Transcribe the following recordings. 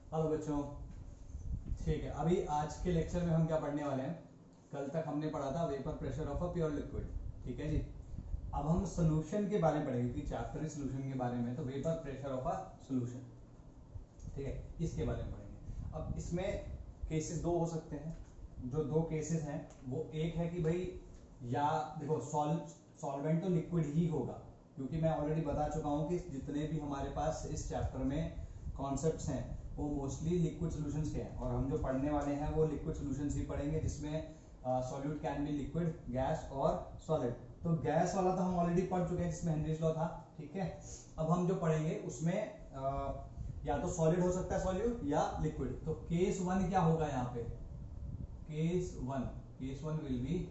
Hello बच्चों, ठीक है। अभी आज के लेक्चर में हम क्या पढ़ने वाले हैं, कल तक हमने पढ़ा था vapour pressure of a pure liquid. ठीक है जी। अब हम सोल्यूशन के बारे में पढ़ेंगे क्योंकि चैप्टर है सोल्यूशन के बारे में, तो vapour pressure of a solution, ठीक है, इसके बारे में पढ़ेंगे। अब इसमें केसेस दो हो सकते हैं। जो दो केसेस हैं वो एक है कि भाई, या देखो सॉल्वेंट तो लिक्विड ही होगा, क्योंकि मैं ऑलरेडी बता चुका हूं कि जितने भी हमारे पास इस चैप्टर में कॉन्सेप्ट्स हैं वो मोस्टली लिक्विड सॉल्यूशंस के हैं, और हम जो पढ़ने वाले हैं वो लिक्विड सॉल्यूशंस ही पढ़ेंगे, जिसमें solute can be liquid, gas और सॉलिड। तो गैस वाला तो हम ऑलरेडी पढ़ चुके हैं, जिसमें हेनरीज लॉ था। ठीक है, अब हम जो पढ़ेंगे उसमें या तो सॉलिड हो सकता है सॉल्यूट या लिक्विड। तो केस वन क्या होगा यहाँ पे, case one will be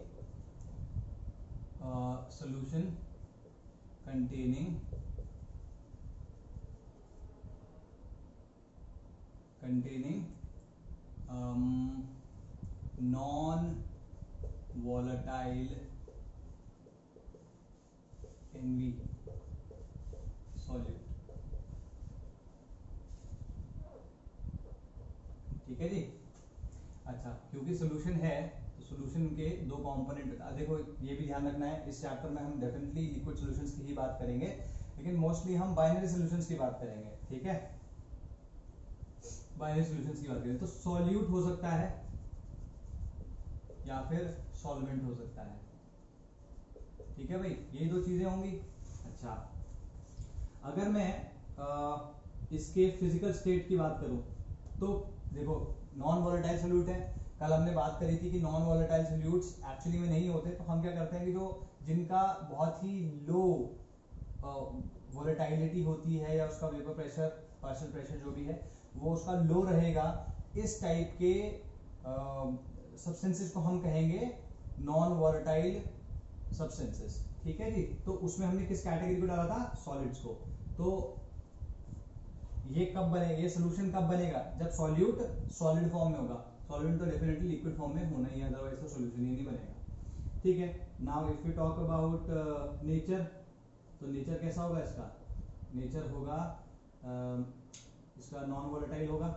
solution containing non volatile NV solute। ठीक है जी। अच्छा, क्योंकि सोल्यूशन है तो सोल्यूशन के दो कंपोनेंट, देखो ये भी ध्यान रखना है, इस चैप्टर में हम डेफिनेटली लिक्विड सॉल्यूशंस की ही बात करेंगे, लेकिन मोस्टली हम बाइनरी सॉल्यूशंस की बात करेंगे। ठीक है, बाइनरी सॉल्यूशंस की बात करें तो सॉल्यूट हो सकता है या फिर सॉल्वेंट हो सकता है। ठीक है भाई, ये दो चीजें होंगी। अच्छा, अगर मैं इसके फिजिकल स्टेट की बात करूं तो देखो, नॉन वोलेटाइल सोल्यूट है। कल हमने बात करी थी कि नॉन वोलेटाइल सोल्यूट्स एक्चुअली में नहीं होते, तो हम क्या करते हैं कि जो जिनका बहुत ही लो वोलेटाइलिटी होती है, या उसका वेपर प्रेशर, पार्शियल प्रेशर जो भी है वो उसका लो रहेगा, इस टाइप के सब्सटेंसेस को हम कहेंगे नॉन वोलेटाइल सब्सटेंसेस। ठीक है जी। तो उसमें हमने किस कैटेगरी को डाला था, सॉलिड्स को। तो ये कब बनेगा, ये सोल्यूशन कब बनेगा, जब सॉल्यूट सॉलिड फॉर्म में होगा। सॉल्वेंट तो डेफिनेटली लिक्विड फॉर्म में होना ही है, अदरवाइज तो सोल्यूशन ही नहीं बनेगा। ठीक है, now if you talk about nature, तो नेचर कैसा होगा इसका, नेचर होगा इसका नॉन वोलेटाइल होगा।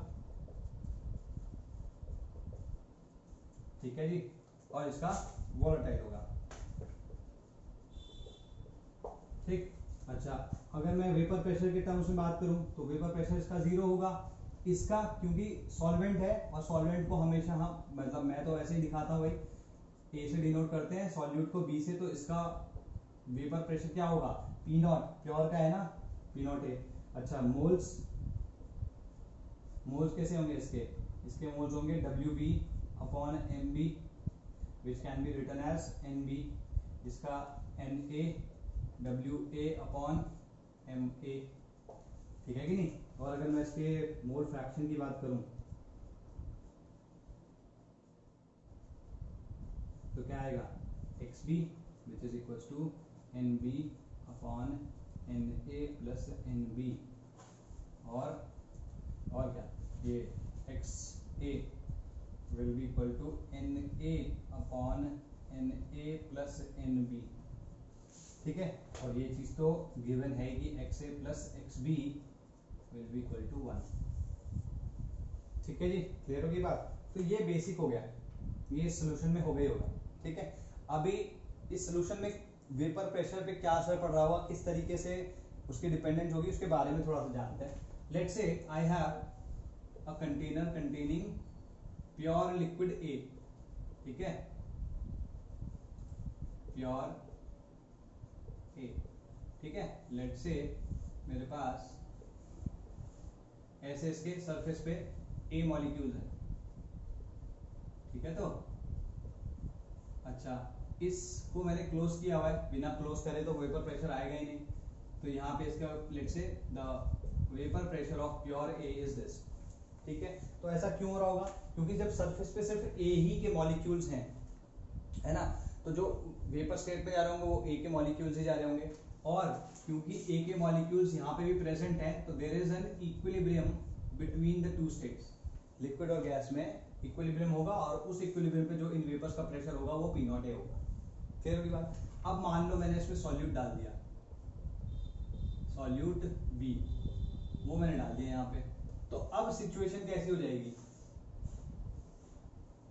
ठीक है जी, और इसका वोलेटाइल होगा। ठीक। अच्छा, अगर मैं वेपर प्रेशर के टर्म्स में बात करूं तो वेपर प्रेशर इसका 0 होगा। इसका क्योंकि सॉल्वेंट है, और सॉल्वेंट को हमेशा हम, मतलब मैं तो ऐसे ही दिखाता हूं भाई, ए से डिनोट करते हैं, सॉल्यूट को बी से, तो इसका वेपर प्रेशर क्या होगा, पी नॉट, प्योर का है ना, पी नॉट ए। अच्छा, मोल्स, मोल्स कैसे होंगे इसके, इसके मोल्स होंगे W B upon M B, which can be written as N B, जिसका N A W A upon M A. ठीक है कि नहीं। और अगर मैं इसके मोल फ्रैक्शन की बात करूं तो क्या आएगा, X B which is equal to N B upon N A plus N B, और क्या, ये X A will be equal to N A upon N A plus N B. ठीक है, और ये चीज तो गिवन है कि X A plus X B will be equal to 1। ठीक है जी, क्लियर होगी बात। तो ये बेसिक हो गया, ये सोल्यूशन में हो गई होगा। ठीक है, अभी इस सोल्यूशन में वेपर प्रेशर पे क्या असर पड़ रहा होगा, किस तरीके से उसकी डिपेंडेंस होगी, उसके बारे में थोड़ा सा जानते हैं। Let's say I have a container containing pure liquid A. ठीक है, प्योर ए। ठीक है, लेट्स से मेरे पास ऐसे इसके सरफेस पे ए मॉलिक्यूल है। ठीक है, तो अच्छा, इसको मैंने क्लोज किया हुआ है, बिना क्लोज करे तो वेपर प्रेशर आएगा ही नहीं। तो यहाँ पे इसका let's say the vapour pressure of pure A is this. ठीक है, तो ऐसा क्यों हो रहा होगा, क्योंकि जब सरफेस पे सिर्फ ए ही के मॉलिक्यूल्स हैं, है ना, तो जो वेपर स्टेट पे जा रहे होंगे वो ए के मॉलिक्यूल्स ही जा रहे होंगे, और क्योंकि ए के मॉलिक्यूल्स यहाँ पे भी प्रेजेंट हैं, तो there is an equilibrium between the two states, liquid और गैस में इक्विलिब्रियम होगा, और उस इक्विलिब्रियम पे जो इन वेपर्स का प्रेशर होगा वो पी नॉट ए होगा। क्लियर होगी बात। अब मान लो मैंने इसमें सॉल्यूट डाल दिया, सॉल्यूट बी, वो मैंने डाल दिया यहाँ पे। तो अब सिचुएशन कैसी हो जाएगी,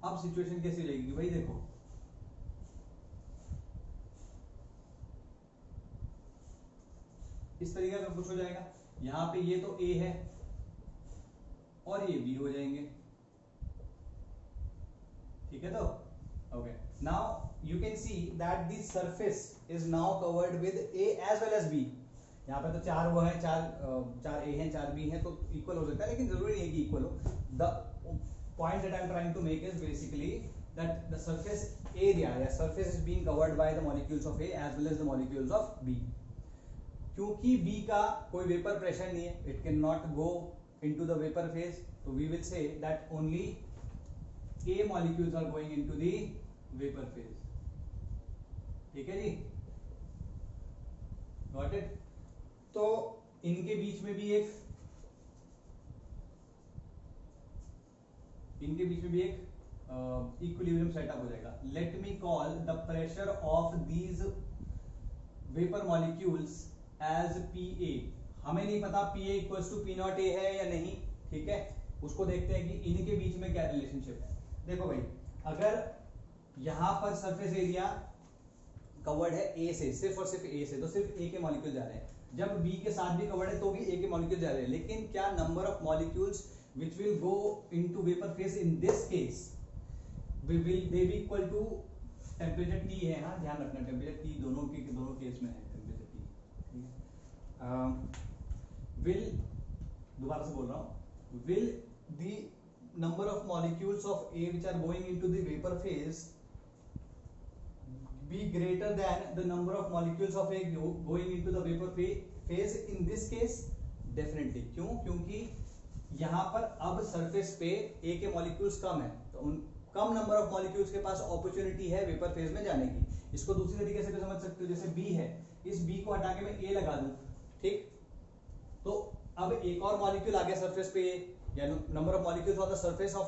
अब सिचुएशन कैसी हो जाएगी कि भाई देखो इस तरीके का कुछ हो जाएगा, यहां पे ये तो A है और ये B हो जाएंगे, ठीक है। तो okay, now you can see that the surface is now covered with A as well as B। यहाँ पे तो चार वो है, चार A हैं, चार B हैं, तो इक्वल हो सकता है, लेकिन जरूरी नहीं है कि इक्वल हो। The point that I am trying to make is basically that the surface area या surface is being covered by the molecules of A as well as the molecules of B। क्योंकि B का कोई vapour pressure नहीं है, it can not go into the vapour phase, तो we will say that only A molecules are going into the vapor phase, ठीक है जी, got it. तो इनके बीच में भी एक इक्विलिब्रियम सेटअप हो जाएगा। Let me call the pressure of these vapour molecules as PA। हमें नहीं पता PA equals to P not A है या नहीं, ठीक है, उसको देखते हैं कि इनके बीच में क्या रिलेशनशिप है। देखो भाई, अगर यहां पर सरफेस एरिया कवर्ड है A से, सिर्फ और सिर्फ A से, तो सिर्फ A के मॉलिक्यूल जा रहे हैं। जब B के साथ भी कवर्ड है तो भी A के मॉलिक्यूल जा रहे हैं, लेकिन क्या number of molecules which will go into vapor phase in this case will they be equal to temperature T है, हाँ ध्यान रखना टेम्परेचर T दोनों केस में है टेम्परेचर T, ठीक है। will, दोबारा से बोल रहा हूँ, will the number of molecules of A which are going into the vapor phase be greater than the number of molecules of A going into the vapor phase in this case? Definitely। क्यों? क्योंकि यहाँ पर अब surface पे A के molecules कम है, तो उन कम नंबर ऑफ मॉलिक्यूल्स के पास अपॉर्चुनिटी है वेपर फेज में जाने की। इसको दूसरी तरीके से भी समझ सकते हो, जैसे B है, इस B को हटा के मैं A लगा दूं, ठीक, तो अब एक और मॉलिक्यूल आ गया सरफेस पे, या number of molecules on the surface of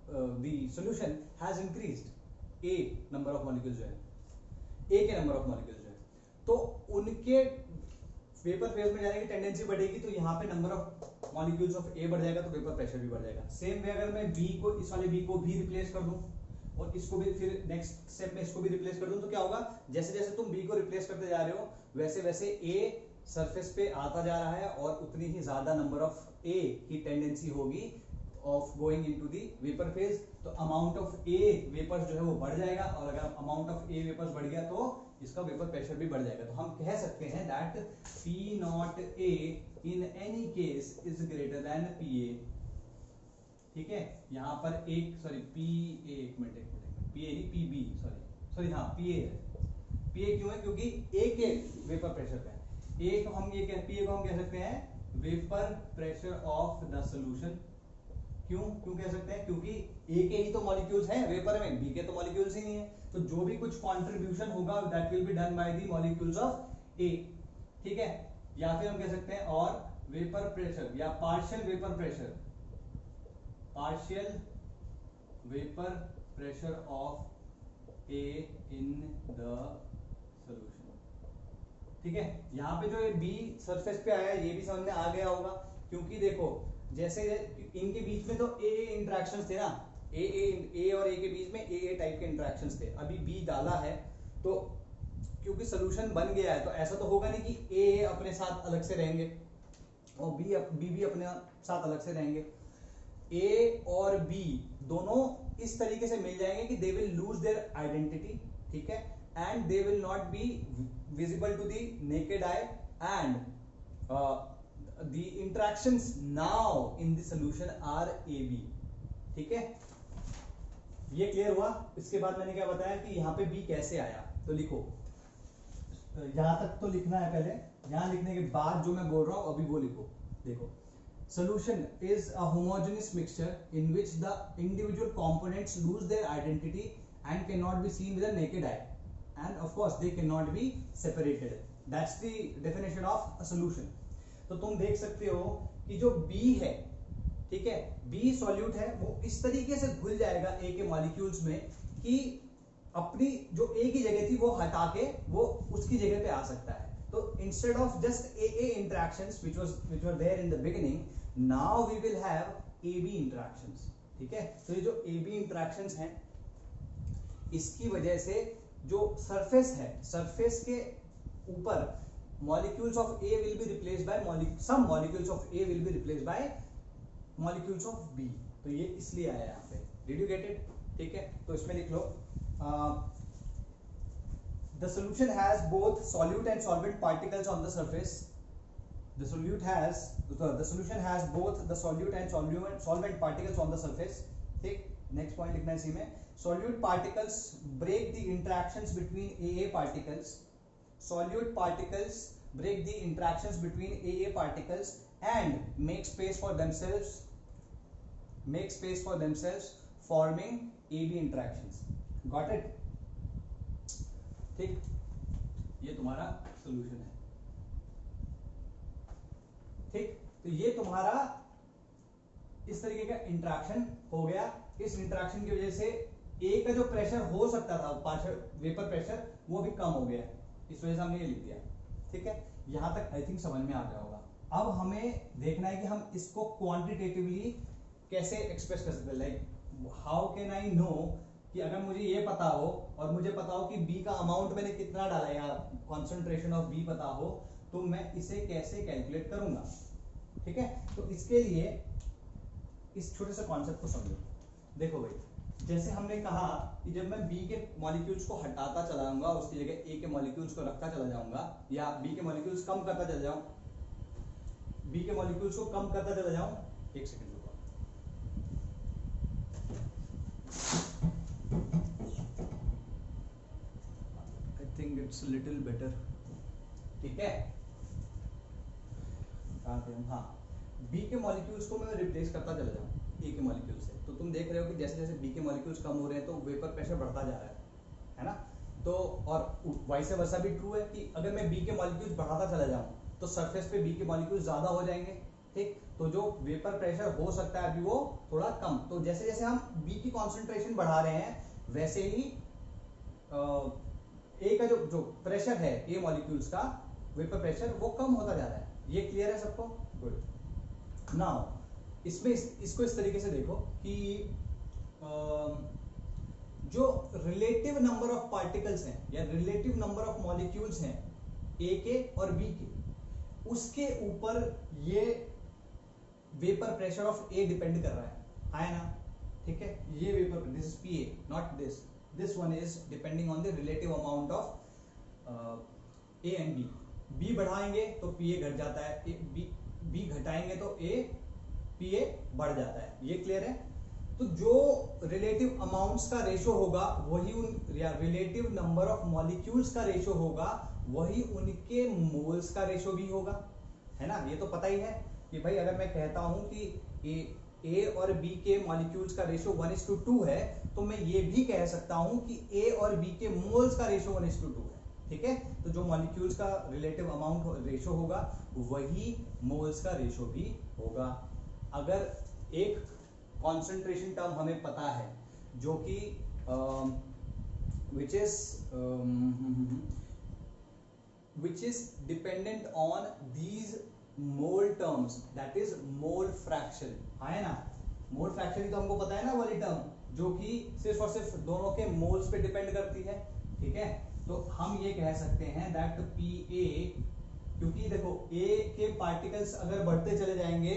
the solution has increased. A number of molecules जो है, A के नंबर ऑफ मॉलिक्यूल्स जो है, तो उनके वेपर फेज में जाने की टेंडेंसी बढ़ेगी, तो यहाँ पे number of molecules of A बढ़ जाएगा, तो वेपर प्रेशर भी बढ़ जाएगा। सेम वे अगर मैं B को, इस वाले B को भी रिप्लेस कर दूं और इसको भी फिर नेक्स्ट स्टेप में इसको भी रिप्लेस कर दूं, तो क्या होगा, जैसे जैसे तुम B को रिप्लेस करते जा रहे हो वैसे वैसे A सरफेस पे आता जा रहा है और उतनी ही ज्यादा नंबर ऑफ A की टेंडेंसी होगी of going into the vapour phase, तो अमाउंट ऑफ A वेपर्स जो है वो बढ़ जाएगा, और अगर अमाउंट ऑफ A वेपर्स बढ़ गया तो इसका वेपर प्रेशर भी बढ़ जाएगा। तो हम कह सकते हैं that P not A in any case is greater than PA, ठीक है। यहाँ पर एक PA, एक मिनट PA नहीं PB, सॉरी हाँ PA है। PA क्यों है, क्योंकि A के वेपर प्रेशर पे A को हम ये PA को हम कह सकते हैं vapour pressure of the solution. क्यों कह सकते हैं, क्योंकि A के ही तो मॉलिक्यूल्स हैं वेपर में, B के तो मॉलिक्यूल्स ही नहीं है, तो जो भी कुछ कंट्रीब्यूशन होगा that will be done by the molecules of A, ठीक है। या फिर हम कह सकते हैं और वेपर प्रेशर या partial vapour pressure of A in the solution, ठीक है। यहाँ पे जो ये B सरफेस पे आया है ये भी समझ में आ गया होगा, क्योंकि देखो जैसे इनके बीच में तो A इंटरेक्शंस थे ना, A और A के बीच में A टाइप के इंटरेक्शंस थे। अभी B डाला है तो क्योंकि सोल्यूशन बन गया है, तो ऐसा तो होगा नहीं कि A अपने साथ अलग से रहेंगे और B भी अपने साथ अलग से रहेंगे। A और B दोनों इस तरीके से मिल जाएंगे कि they will lose their identity, ठीक है, and they will not be visible to the naked eye, and the interactions now in the solution are AB, ठीक है। ये क्लियर हुआ। इसके बाद मैंने क्या बताया कि यहाँ पे B कैसे आया, तो लिखो, यहां तक तो लिखना है पहले, यहां लिखने के बाद जो मैं बोल रहा हूं अभी वो लिखो। देखो, solution is a homogeneous mixture in which the individual components lose their identity and cannot be seen with the naked eye, and of course they cannot be separated. That's the definition of a solution. तो तुम देख सकते हो कि जो B है, ठीक है, B सॉल्यूट है, वो इस तरीके से घुल जाएगा A के मॉलिक्यूल्स में कि अपनी जो A की जगह थी वो हटा के वो उसकी जगह पे आ सकता है। तो instead of just AA interactions which were there in the beginning, now we will have A B interactions, ठीक है। तो ये जो ए बी इंटरेक्शंस हैं, इसकी वजह से जो सरफेस है, सरफेस के ऊपर molecules of A will be replaced by some molecules of A will be replaced by molecules of B. तो ये इसलिए आया यहाँ पे, डिड यू गेट इट, ठीक है। तो इसमें लिख लो the solution has both solute and solvent particles on the surface. The solution has both the solute and solvent particles on the surface, ठीक। नेक्स्ट पॉइंट लिखना है इसी में, solute particles break the interactions between AA particles, solute particles break the interactions between AA particles and make space for themselves forming AB interactions, got it, ठीक। ये तुम्हारा solution है, ठीक। तो ये तुम्हारा इस तरीके का इंटरेक्शन हो गया। इस इंटरेक्शन की वजह से ए का जो प्रेशर हो सकता था, पार्शियल वेपर प्रेशर, वो भी कम हो गया, इस वजह से हमने ये लिख दिया, ठीक है। यहां तक आई थिंक समझ में आ गया होगा। अब हमें देखना है कि हम इसको क्वांटिटेटिवली कैसे एक्सप्रेस कर सकते हैं। Like how can I know कि अगर मुझे ये पता हो और मुझे पता हो कि बी का अमाउंट मैंने कितना डाला या कॉन्सेंट्रेशन ऑफ बी पता हो, तो मैं इसे कैसे कैलकुलेट करूंगा, ठीक है। तो इसके लिए इस छोटे से कॉन्सेप्ट को समझो। देखो भाई, जैसे हमने कहा कि जब मैं बी के मॉलिक्यूल्स को हटाता चला जाऊंगा, उसकी जगह ए के मॉलिक्यूल्स को रखता चला जाऊंगा, या बी के मॉलिक्यूल्स कम करता चला जाऊं, बी के मॉलिक्यूल्स को कम करता चला जाऊं, एक सेकंड रुको, I think it's little better, ठीक है। हाँ, बी के मॉलिक्यूल्स को मैं रिप्लेस करता चला जाऊं ए के मॉलिक्यूल से, तो तुम देख रहे हो कि जैसे जैसे बी के मॉलिक्यूल्स कम हो रहे हैं तो वेपर प्रेशर बढ़ता जा रहा है ना। तो और वाइस वर्सा भी ट्रू है कि अगर मैं बी के मॉलिक्यूल्स बढ़ाता चला जाऊं तो सरफेस पे बी के मॉलिक्यूल्स ज्यादा हो जाएंगे, ठीक। तो जो वेपर प्रेशर हो सकता है अभी वो थोड़ा कम, तो जैसे जैसे हम बी की कॉन्सेंट्रेशन बढ़ा रहे हैं वैसे ही ए का जो प्रेशर है ए मॉलिक्यूल्स का वेपर प्रेशर वो कम होता जा रहा है। ये क्लियर है सबको? गुड। नाउ इसमें इसको इस तरीके से देखो कि जो रिलेटिव नंबर ऑफ पार्टिकल्स हैं या रिलेटिव नंबर ऑफ मॉलिक्यूल्स हैं ए के और बी के, उसके ऊपर ये vapour pressure of A depend कर रहा है ना, ठीक है। ये vapour, this is P A, not this one is depending on the relative amount of A and B. B बढ़ाएंगे तो पी ए घट जाता है, बी घटाएंगे तो ए पी ए बढ़ जाता है, ये क्लियर है। तो जो रिलेटिव अमाउंट्स का रेशो होगा वही उन या रिलेटिव नंबर ऑफ मॉलिक्यूल्स का रेशो होगा वही उनके मोल्स का रेशो भी होगा, है ना। ये तो पता ही है कि भाई अगर मैं कहता हूं कि ए और बी के मॉलिक्यूल्स का रेशो 1:2 है, तो मैं ये भी कह सकता हूं कि ए और बी के मोल्स का रेशो 1:2 है, ठीक है। तो जो मॉलिक्यूल्स का रिलेटिव अमाउंट रेशो होगा वही मोल्स का रेशो भी होगा। अगर एक कॉन्सेंट्रेशन टर्म हमें पता है जो कि which is dependent on these mole terms, that is mole fraction, है ना। मोल फ्रैक्शन ही तो हमको पता है ना, वाली टर्म जो कि सिर्फ और सिर्फ दोनों के मोल्स पे डिपेंड करती है, ठीक है। तो हम ये कह सकते हैं दैट पी ए, क्योंकि देखो ए के पार्टिकल्स अगर बढ़ते चले जाएंगे,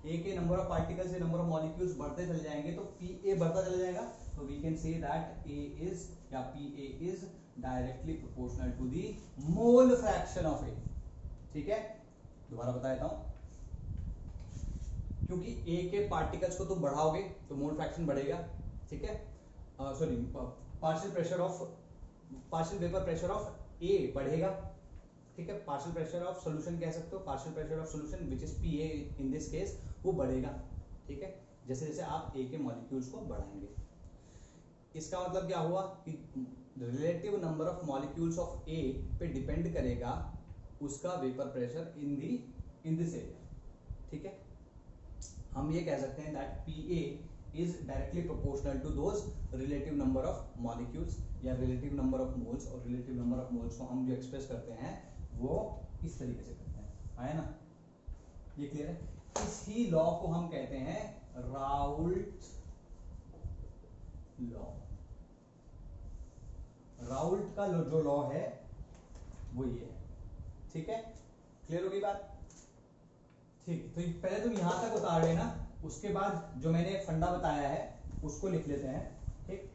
ए के नंबर ऑफ पार्टिकल्स से नंबर ऑफ मॉलिक्यूल्स बढ़ते चले जाएंगे तो पी ए बढ़ता चला जाएगा। तो we can say that A is या P A is directly proportional to the mole fraction of A, ठीक है। दोबारा बता देता हूं, क्योंकि ए के पार्टिकल्स को तुम बढ़ाओगे तो मोल फ्रैक्शन बढ़ेगा, ठीक है। Sorry, partial vapour pressure of A बढ़ेगा, ठीक है। पार्शियल प्रेशर ऑफ सॉल्यूशन कह सकते हो, partial pressure of solution which is P A in this case, वो बढ़ेगा, ठीक है, जैसे जैसे आप ए के मॉलिक्यूल्स को बढ़ाएंगे। इसका मतलब क्या हुआ कि relative number of molecules of A पे डिपेंड करेगा उसका vapour pressure in this area, ठीक है। हम ये कह सकते हैं that P A is directly proportional to those relative number of molecules या रिलेटिव नंबर ऑफ मोल्स, और रिलेटिव नंबर ऑफ मोल्स को हम जो एक्सप्रेस करते हैं वो इस तरीके से करते हैं, है ना। ये क्लियर है। इसी लॉ को हम कहते हैं राउल्ट लॉ। राउल्ट का जो लॉ है वो ये है, ठीक है, क्लियर होगी बात? ठीक, तो पहले तुम यहां तक उतार लेना, उसके बाद जो मैंने एक फंडा बताया है उसको लिख लेते हैं, ठीक।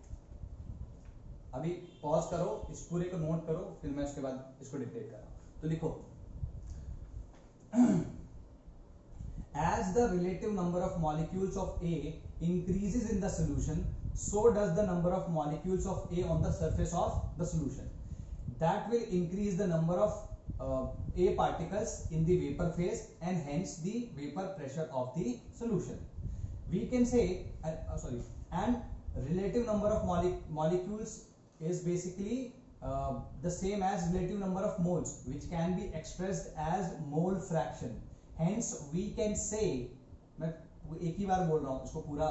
अभी पॉज करो, इस पूरे को नोट करो, फिर मैं उसके बाद इसको डिक्टेट कर रहा हूं। तो लिखो as the relative number of molecules of A increases in the solution, so does the number of molecules of A on the surface of the solution. That will increase the number of A particles in the vapor phase and hence the vapor pressure of the solution. We can say and relative number of molecules is basically the same as relative number of moles, which can be expressed as mole fraction. Hence we can say, मैं एक ही बार बोल रहा हूँ, इसको पूरा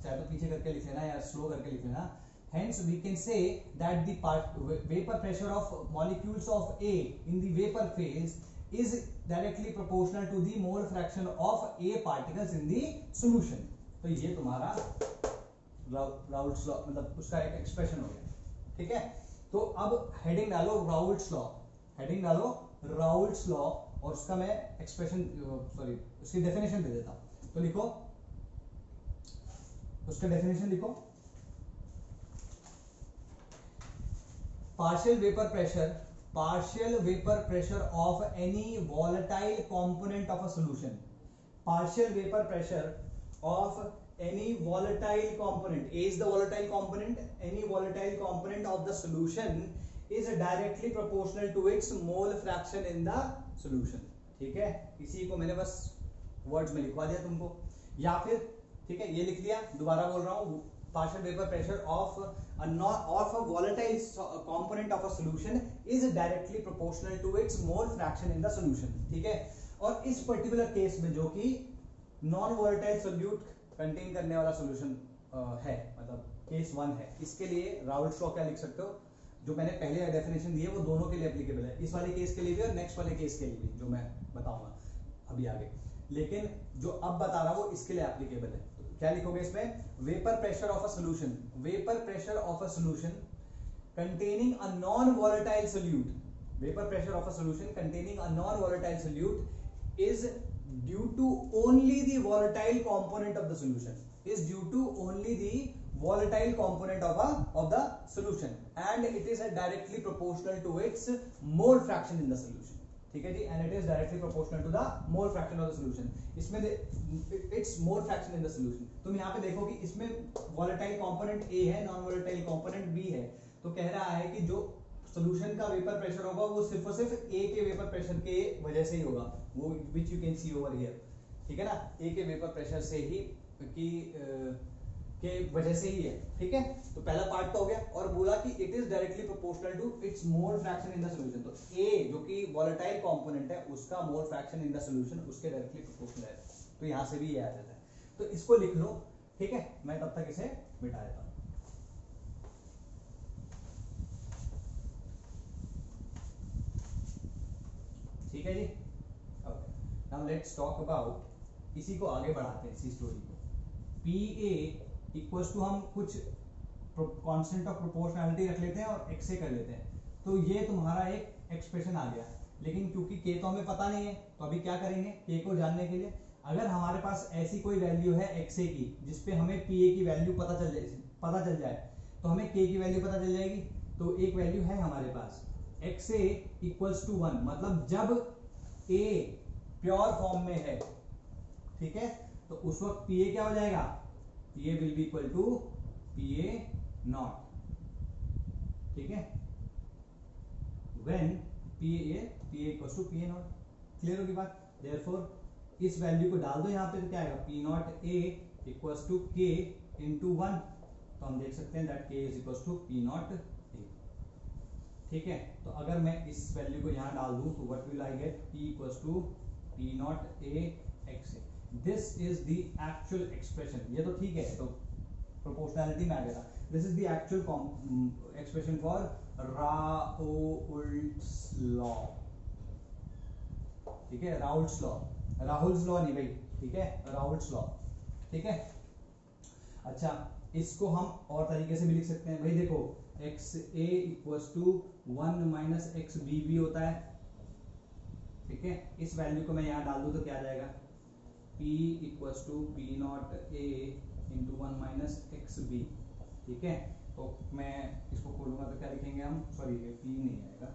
चाहे तो पीछे करके लिख लेना या स्लो करके लिख लेना। Hence we can say that the vapor pressure of molecules of A in the vapor phase is directly proportional to the mole fraction of A particles in the solution. तो ये तुम्हारा राउल्ट्स लॉ, मतलब उसका एक expression हो गया, ठीक है। तो अब हेडिंग डालो राउल्ट्स लॉ, हेडिंग डालो राउल्ट्स लॉ, और उसका मैं एक्सप्रेशन उसकी डेफिनेशन दे देता हूं। तो लिखो, उसका डेफिनेशन लिखो, partial vapor pressure of any volatile component of a solution, partial vapor pressure of any volatile component, A is the volatile component, any volatile component of the solution is directly proportional to its mole fraction in the solution, ठीक है। इसी को मैंने बस words में लिखवा दिया तुमको, या फिर ठीक है ये लिख लिया, दोबारा बोल रहा हूँ, partial vapor pressure of a volatile component of a solution is directly proportional to its mole fraction in the solution, ठीक है। और इस पर्टिकुलर केस में जो कि नॉन वोलेटाइल सोल्यूट कंटेन करने वाला सोल्यूशन है, मतलब केस 1 है, इसके लिए राउल्ट्स लॉ क्या लिख सकते हो, जो मैंने पहले डेफिनेशन दी है वो दोनों के लिए एप्लीकेबल है, इस वाले केस के लिए भी और नेक्स्ट वाले केस के लिए भी, जो मैं बताऊंगा अभी आगे, लेकिन जो अब बता रहा हूं वो इसके लिए एप्लीकेबल है। तो क्या लिखोगे इसमें, vapour pressure of a solution, vapour pressure of a solution containing a non-volatile solute, vapor pressure of a solution containing a non-volatile solute is due to only the volatile component of the solution, is due to only the volatile component of the solution, and it is directly proportional to its mole fraction in the solution, ठीक है जी, and it is directly proportional to the mole fraction of the solution. इसमें its mole fraction in the solution, तुम यहाँ पे देखो कि इसमें volatile component A है, non volatile component B है, तो कह रहा है कि जो सोल्यूशन का वेपर प्रेशर होगा वो सिर्फ और सिर्फ ए के वेपर प्रेशर के वजह से ही होगा, वो which you can C over here, ठीक है ना, ए के वेपर प्रेशर से ही के वजह से ही है, ठीक है। तो पहला पार्ट तो हो गया, और बोला कि it is directly proportional to its mole fraction in the solution, तो ए जो कि वोलेटाइल कंपोनेंट है उसका mole fraction in the solution उसके डायरेक्टली प्रोपोर्शनल है, तो यहां से भी ये आ जाता है, तो इसको लिख लो, ठीक है। मैं तब तक इसे मिटा देता हूं, ठीक है जी। Okay, now let's talk about, इसी को आगे बढ़ाते हैं, इसी स्टोरी को। PA इक्वल्स टू हम कुछ कांस्टेंट ऑफ प्रोपोर्शनैलिटी रख लेते हैं और x से कर लेते हैं, तो ये तुम्हारा एक एक्सप्रेशन आ गया, लेकिन क्योंकि k तो हमें पता नहीं है, तो अभी क्या करेंगे, k को जानने के लिए अगर हमारे पास ऐसी कोई वैल्यू है xa की जिसपे हमें PA की वैल्यू पता चल जाए, तो हमें k की वैल्यू पता चल जाएगी। तो एक वैल्यू है हमारे पास xa इक्वल्स टू 1, मतलब जब a प्योर फॉर्म में है, ठीक है, तो उस वक्त PA क्या हो जाएगा, PA will be equal to PA not, ठीक है, when PA equals to PA not, clear होगी बात। देयरफॉर इस वैल्यू को डाल दो यहाँ पे, तो क्या आएगा, P not A equals to K into 1, तो हम देख सकते हैं that K is equals to P not A, ठीक है। तो अगर मैं इस वैल्यू को यहाँ डाल दूं तो what will I get, P equals to P not A XA, this is the actual expression, ये तो ठीक है, तो प्रोपोर्शनैलिटी में आ गया था, this is the actual expression for Raoult's law, ठीक है, राउल्ट्स लॉ नहीं भाई, ठीक है, राउल्ट्स लॉ, ठीक है। अच्छा, इसको हम और तरीके से भी लिख सकते हैं भाई, देखो X A equals to 1 minus X B भी होता है, ठीक है। इस वैल्यू को मैं यहाँ डाल दूं तो क्या आ जाएगा, P equals to P not A into 1 minus X B, ठीक है। तो मैं इसको खोलूंगा तो क्या लिखेंगे हम, सॉरी ये P नहीं आएगा,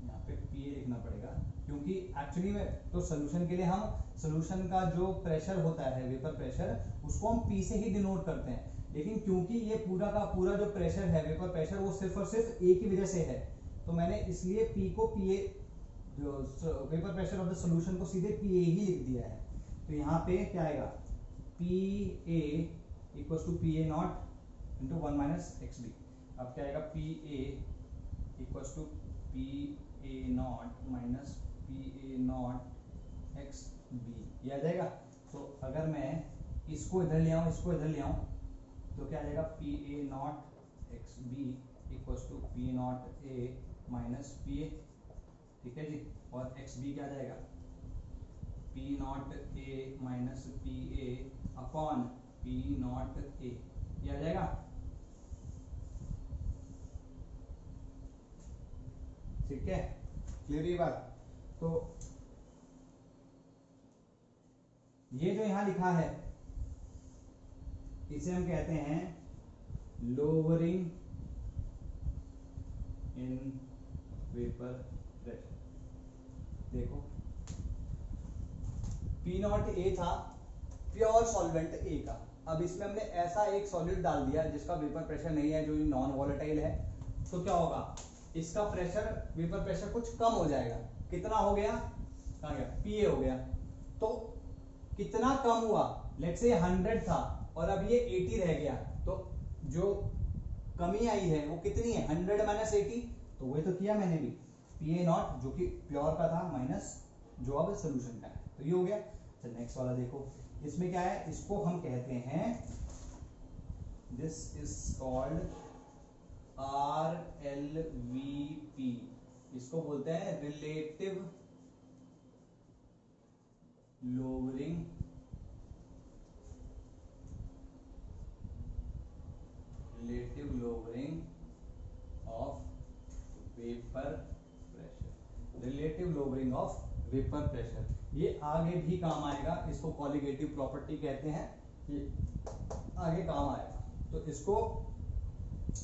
यहाँ पे P लिखना पड़ेगा, क्योंकि एक्चुअली में तो सोल्यूशन के लिए हम सोल्यूशन का जो प्रेशर होता है, वेपर प्रेशर, उसको हम P से ही डिनोट करते हैं, लेकिन क्योंकि ये पूरा का पूरा जो प्रेशर है, वेपर प्रेशर, वो सिर्फ और सिर्फ A की वजह से है, तो मैंने इसलिए P को PA, जो vapour pressure of the solution को सीधे PA ही लिख दिया है। तो यहाँ पे क्या आएगा, PA equals to PA not into 1 minus XB। अब क्या आएगा, PA equals to PA not minus PA not XB, ये आ जाएगा। तो अगर मैं इसको इधर ले आऊँ, इसको इधर ले आऊँ, तो क्या आ जाएगा, PA not XB equals to P not A minus PA, ठीक है जी। और XB क्या आ जाएगा, P not A minus PA upon P not A, ये आ जाएगा, ठीक है, क्लियर ये बात। तो ये जो यहां लिखा है इसे हम कहते हैं लोअरिंग इन वेपर प्रेशर। देखो P नॉट A था प्योर सॉल्वेंट A का, अब इसमें हमने ऐसा एक सॉलिड डाल दिया जिसका वेपर प्रेशर नहीं है, जो नॉन वॉलेटाइल है, तो क्या होगा, इसका प्रेशर, वेपर प्रेशर कुछ कम हो जाएगा। कितना हो गया, कहाँ गया, PA हो गया। तो कितना कम हुआ, लेट्स से 100 था और अब ये 80 रह गया, तो जो कमी आई है वो कितनी है, 100 माइनस 80, तो वही तो किया मैंने भी, PA नॉट जो कि प्योर का था माइनस जो अब सोल्यूशन का है, तो ये हो गया। चल नेक्स्ट वाला देखो, इसमें क्या है, इसको हम कहते हैं, दिस इज कॉल्ड RLVP, इसको बोलते हैं relative lowering of vapour pressure, relative lowering of vapour pressure. ये आगे भी काम आएगा, इसको कॉलिगेटिव प्रॉपर्टी कहते हैं, ये आगे काम आएगा। तो इसको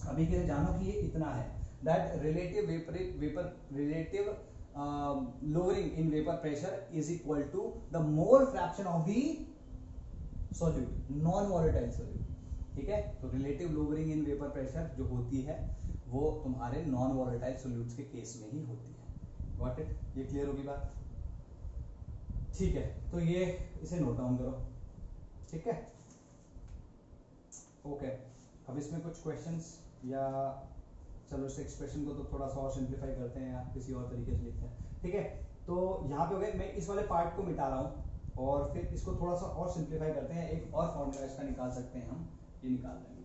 अभी के लिए जानो कि ये इतना है, that relative lowering in vapor pressure is equal to the mole fraction of the solute, non volatile solute, ठीक है। तो relative lowering in vapour pressure जो होती है वो तुम्हारे नॉन वॉलेटाइल सोल्यूट्स के केस में ही होती है। गॉट इट, ये क्लियर होगी बात, ठीक है। तो ये इसे नोट डाउन करो, ठीक है, ओके। अब इसमें कुछ क्वेश्चंस, या चलो इस एक्सप्रेशन को तो थोड़ा सा और सिंप्लीफाई करते हैं या किसी और तरीके से लिखते हैं, ठीक है। तो यहाँ पे हो गए, मैं इस वाले पार्ट को मिटा रहा हूँ और फिर इसको थोड़ा सा और सिंप्लीफाई करते हैं, एक और फॉर्मूला इसका निकाल सकते हैं हम, ये निकाल देंगे,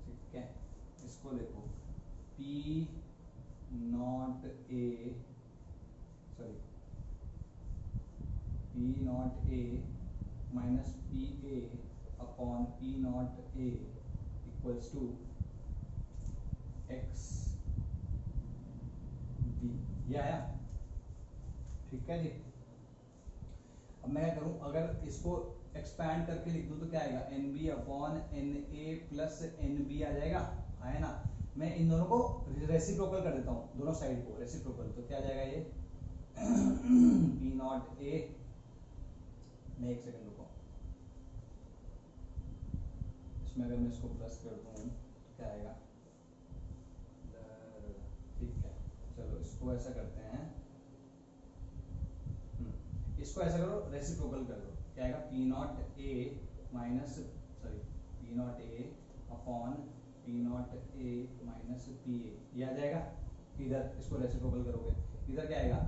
ठीक है। इसको देखो, P not A, sorry P not A minus PA upon P not A equals to XB, ये आया, ठीक है जी। अब मैं क्या करूं, अगर इसको एक्सपैंड करके लिख दूं तो क्या आएगा, NB upon NA plus NB आ जाएगा, आया ना। मैं इन दोनों को रेसिप्रोकल कर देता हूं, दोनों साइड को रेसिप्रोकल, तो क्या आ जाएगा ये P नॉट A, मैं एक सेकंड रुको, इसमें अगर मैं इसको प्लस कर दूं तो क्या आएगा, ठीक है। चलो इसको ऐसा करते हैं, इसको ऐसा करो, रेसिप्रोकल कर दो, क्या आएगा, P not A minus, sorry P not A upon P not A minus PA, ये आ जाएगा। इधर इसको रेसिप्रोकल करोगे, इधर क्या आएगा,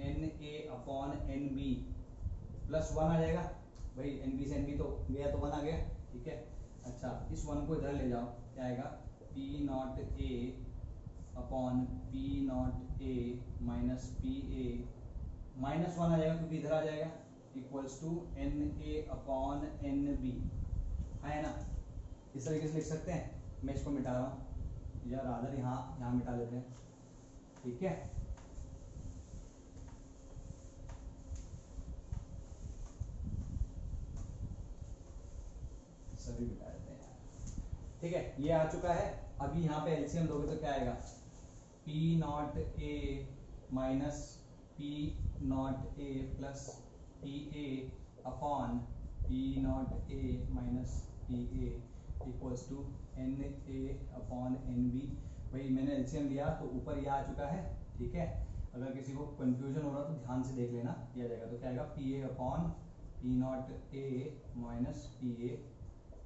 NA अपॉन NB प्लस 1 आ जाएगा, भाई NB से NB तो गया तो 1 आ गया, ठीक है। अच्छा, इस 1 को इधर ले जाओ, क्या आएगा, P not A upon P not A minus P A minus one आ जाएगा क्योंकि इधर आ जाएगा, equals to N A upon N B, है ना। इस तरीके से लिख सकते हैं। मैं इसको मिटा रहा हूँ, या रादर यहाँ मिटा लेते हैं, ठीक है। सभी मिटा देते हैं यार, ठीक है। ये आ चुका है। अभी यहाँ पे एलसीएम दोगे तो क्या आएगा, P not A minus P not A plus P A upon P not A minus P A equals to N A upon N B. भाई मैंने एलसीएम लिया तो ऊपर ये आ चुका है, ठीक है। अगर किसी को कंफ्यूजन हो रहा तो ध्यान से देख लेना, ये आ जाएगा। तो क्या आएगा, P A upon P not A minus P A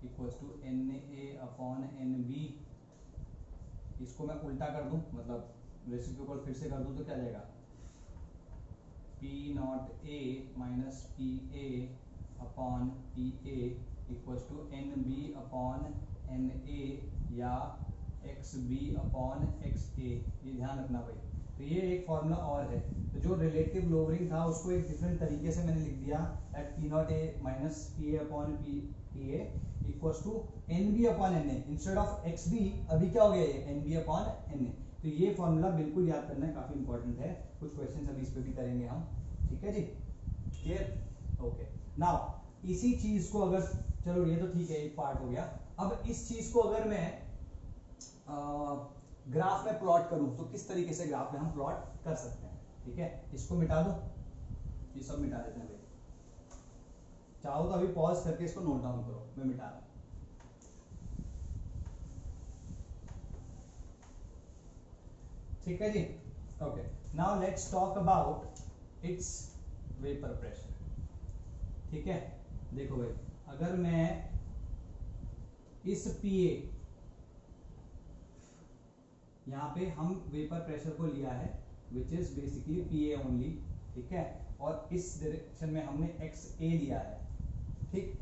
equals to N A upon N B. इसको मैं उल्टा कर दूं, मतलब रेसिप्रोकल फिर से कर दूं तो क्या जाएगा, P not A minus P A upon P A equals to N B upon N A या X B upon X A. ये ध्यान रखना भाई। तो ये एक फॉर्मूला और है। तो जो रिलेटिव लोअरिंग था उसको एक डिफरेंट तरीके से मैंने लिख दिया, at P not A minus P A upon P A equals to N B upon N A instead of X B. अभी क्या हो गया, ये N B upon N A. तो ये फॉर्मूला बिल्कुल याद करना है, काफी इंपॉर्टेंट है। कुछ क्वेश्चन अभी इस पे भी करेंगे हम, ठीक है जी, क्लियर, ओके। नाउ इसी चीज को अगर, चलो ये तो ठीक है, एक पार्ट हो गया। अब इस चीज को अगर मैं ग्राफ में प्लॉट करूं तो किस तरीके से ग्राफ में हम प्लॉट कर सकते हैं, ठीक है। इसको मिटा दो, ये सब मिटा देते हैं भाई। चाहो तो अभी पॉज करके इसको नोट डाउन करो, मैं मिटा रहा हूं। ठीक है जी, okay. Now let's talk about its vapour pressure, ठीक है। देखो भाई, अगर मैं इस पीए, यहाँ पे हम वेपर प्रेशर को लिया है which is basically PA only, ठीक है। और इस डायरेक्शन में हमने एक्स ए लिया है, ठीक।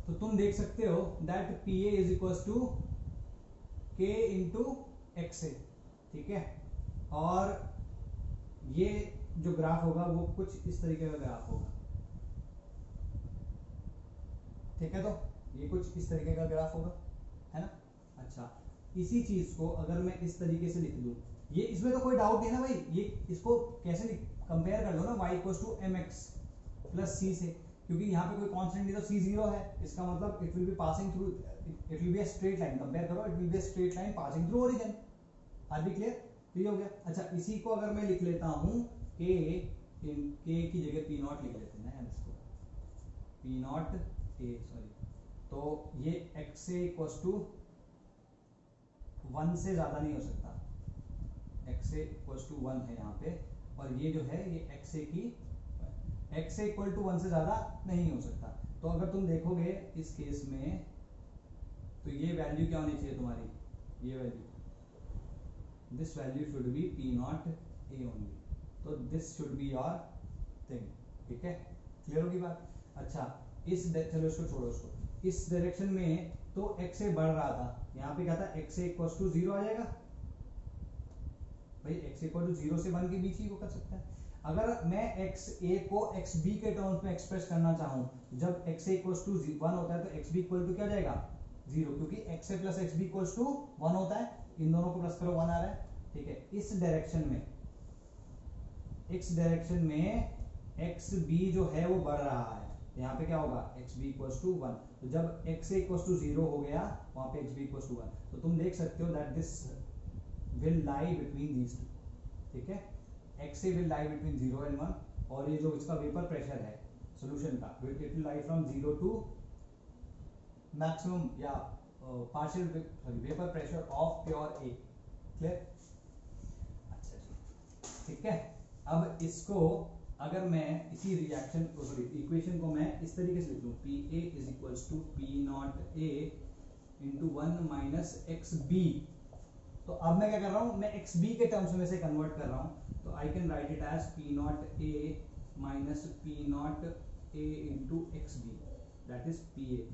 तो तुम देख सकते हो that P A is equal to K into X A, ठीक है। और ये जो ग्राफ होगा वो कुछ इस तरीके का ग्राफ होगा, ठीक है। तो ये कुछ इस तरीके का ग्राफ होगा, है ना। अच्छा, इसी चीज को अगर मैं इस तरीके से लिख दूं, ये इसमें तो कोई डाउट नहीं है ना भाई। ये इसको कैसे कंपेयर कर लो ना, y equals to M X plus C से, क्योंकि यहाँ पे कोई कांस्टेंट नहीं तो सी जीरो है। इसका मतलब it will be passing through, it will be a straight line. Compare करो, it will be a straight line passing through origin. Are be clear? तो ये हो गया। अच्छा, इसी को अगर मैं लिख लेता हूँ के की जगह पी नॉट लिख लेते हैं ना इसको, पी नॉट ए, सॉरी। तो ये एक्स ए इक्वल्स टू 1 से ज्यादा नहीं हो सकता, एक्स ए इक्वल्स टू 1 है यहाँ पे। और ये जो है ये एक्स ए की, एक्स ए इक्वल टू 1 से ज्यादा नहीं हो सकता। तो अगर तुम देखोगे इस केस में, तो ये वैल्यू क्या होनी चाहिए तुम्हारी, ये value, this value should be P not A only. तो this should be your thing, ठीक है। क्लियर होगी बात? अच्छा, चलो इसको छोड़ो, इसको इस डायरेक्शन में तो एक्स ए बढ़ रहा था, यहाँ पे क्या था, एक्स ए इक्वल टू 0 आ जाएगा भाई। एक्स इक्वल टू 0 से 1 के बीच ही वो कर सकता है। अगर मैं एक्स ए को एक्स बी के टर्म्स में एक्सप्रेस करना चाहूं, जब एक्स ए इक्वल टू 1 होता है तो एक्स बी इक्वल टू क्या जाएगा, 0, क्योंकि X A plus X B equal to 1 होता है। इन दोनों को प्लस करो, 1 आ रहा है, ठीक है। इस डायरेक्शन में, इस डायरेक्शन में एक्स बी जो है वो बढ़ रहा है। यहाँ पे क्या होगा, एक्स बी इक्वल टू 1। तो जब एक्स ए इक्वल टू 0 हो गया, वहां पे एक्स बी इक्वल टू 1। तो तुम देख सकते हो that this will lie between these two, ठीक है। X A will lie between 0 and 1, और ये जो इसका वेपर प्रेशर है सॉल्यूशन का, it will lie from 0 to maximum या partial vapour pressure of pure A. Clear? अच्छा जी, ठीक है। अब इसको अगर मैं इसी रिएक्शन को, सॉरी इक्वेशन को मैं इस तरीके से लिख दूं, P A is equals to P not A into 1 minus X B. तो अब मैं क्या कर रहा हूं, मैं एक्स बी के टर्म्स में से कन्वर्ट कर रहा हूं। तो I can write it as P not A minus P not A into X B, that is P A,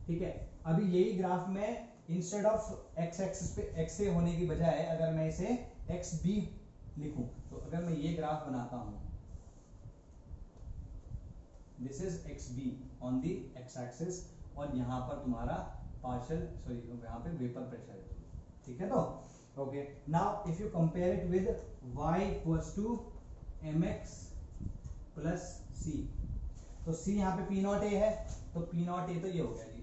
ठीक है। अभी यही ग्राफ मैं इंस्टेड ऑफ एक्स एक्सिस पे एक्स ए होने की बजाय अगर मैं इसे एक्स बी लिखूं, तो अगर मैं ये ग्राफ बनाता हूं, this is x be on the x axis, और यहां पर तुम्हारा पार्शियल सॉरी यहां पे वेपर प्रेशर है, ठीक है। तो okay, now if you compare it with y equals to mx plus c, तो c यहाँ पे P नॉट ए है, तो P नॉट ए तो ये हो गया जी,